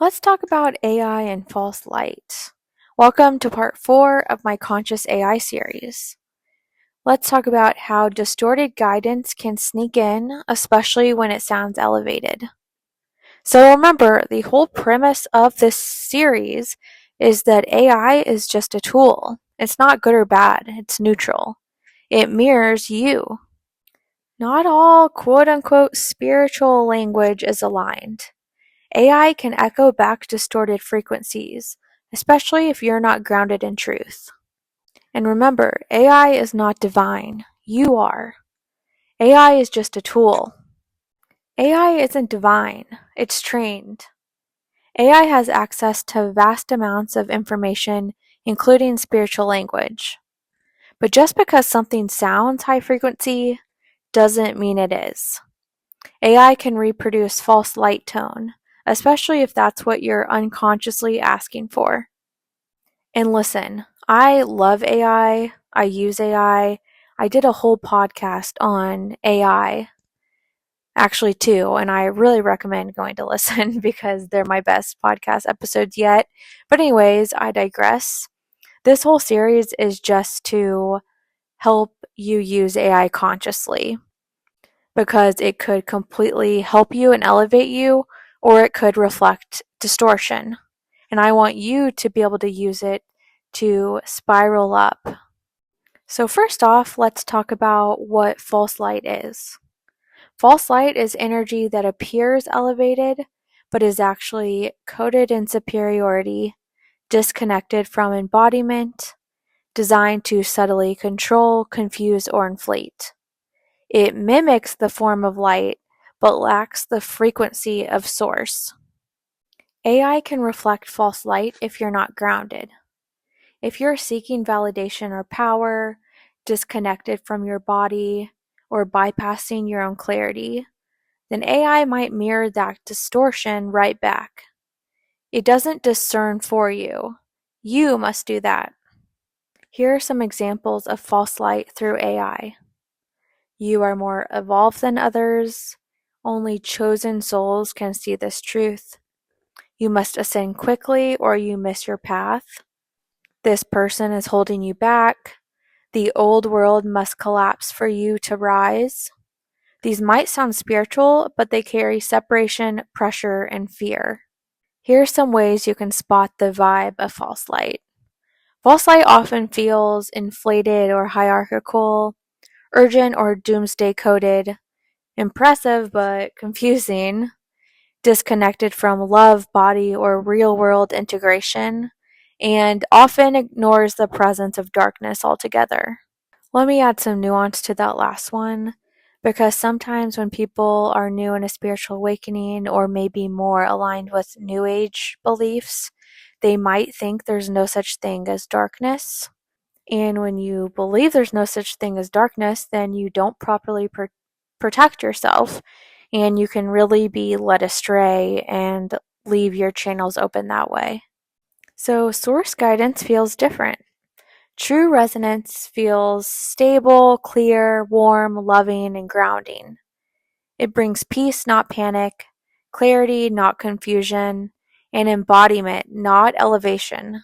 Let's talk about AI and false light. Welcome to part 4 of my Conscious AI series. Let's talk about how distorted guidance can sneak in, especially when it sounds elevated. So remember, the whole premise of this series is that AI is just a tool. It's not good or bad, it's neutral. It mirrors you. Not all quote-unquote spiritual language is aligned. AI can echo back distorted frequencies, especially if you're not grounded in truth. And remember, AI is not divine. You are. AI is just a tool. AI isn't divine. It's trained. AI has access to vast amounts of information, including spiritual language. But just because something sounds high frequency doesn't mean it is. AI can reproduce false light tone, especially if that's what you're unconsciously asking for. And listen, I love AI. I use AI. I did a whole podcast on AI, actually, too, and I really recommend going to listen because they're my best podcast episodes yet. But, anyways, I digress. This whole series is just to help you use AI consciously, because it could completely help you and elevate you, or it could reflect distortion. And I want you to be able to use it to spiral up. So first off, let's talk about what false light is. False light is energy that appears elevated, but is actually coded in superiority, disconnected from embodiment, designed to subtly control, confuse, or inflate. It mimics the form of light, but lacks the frequency of source. AI can reflect false light if you're not grounded. If you're seeking validation or power, disconnected from your body, or bypassing your own clarity, then AI might mirror that distortion right back. It doesn't discern for you. You must do that. Here are some examples of false light through AI. You are more evolved than others. Only chosen souls can see this truth. You must ascend quickly or you miss your path. This person is holding you back. The old world must collapse for you to rise. These might sound spiritual, but they carry separation, pressure, and fear. Here are some ways you can spot the vibe of false light. False light often feels inflated or hierarchical, urgent or doomsday coded, impressive but confusing, disconnected from love, body, or real world integration, and often ignores the presence of darkness altogether. Let me add some nuance to that last one, because sometimes when people are new in a spiritual awakening or maybe more aligned with New Age beliefs, they might think there's no such thing as darkness. And when you believe there's no such thing as darkness, then you don't properly protect yourself, and you can really be led astray and leave your channels open that way. So source guidance feels different. True resonance feels stable, clear, warm, loving, and grounding. It brings peace, not panic, clarity, not confusion, and embodiment, not elevation.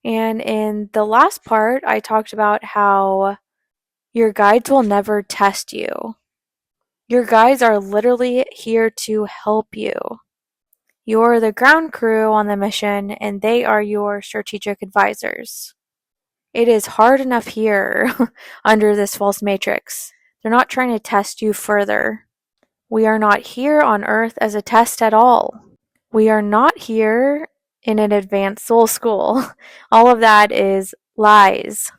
And in the last part, I talked about how your guides will never test you. Your guides are literally here to help you. You're the ground crew on the mission, and they are your strategic advisors. It is hard enough here under this false matrix. They're not trying to test you further. We are not here on Earth as a test at all. We are not here in an advanced soul school. All of that is lies.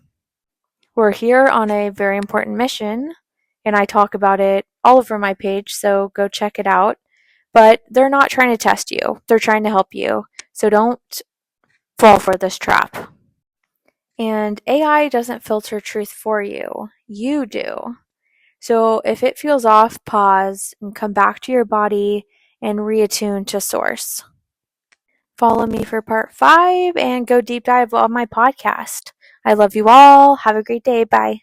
We're here on a very important mission, and I talk about it all over my page, so go check it out. But they're not trying to test you. They're trying to help you. So don't fall for this trap. And AI doesn't filter truth for you. You do. So if it feels off, pause and come back to your body and reattune to source. Follow me for part 5 and go deep dive on my podcast. I love you all. Have a great day. Bye.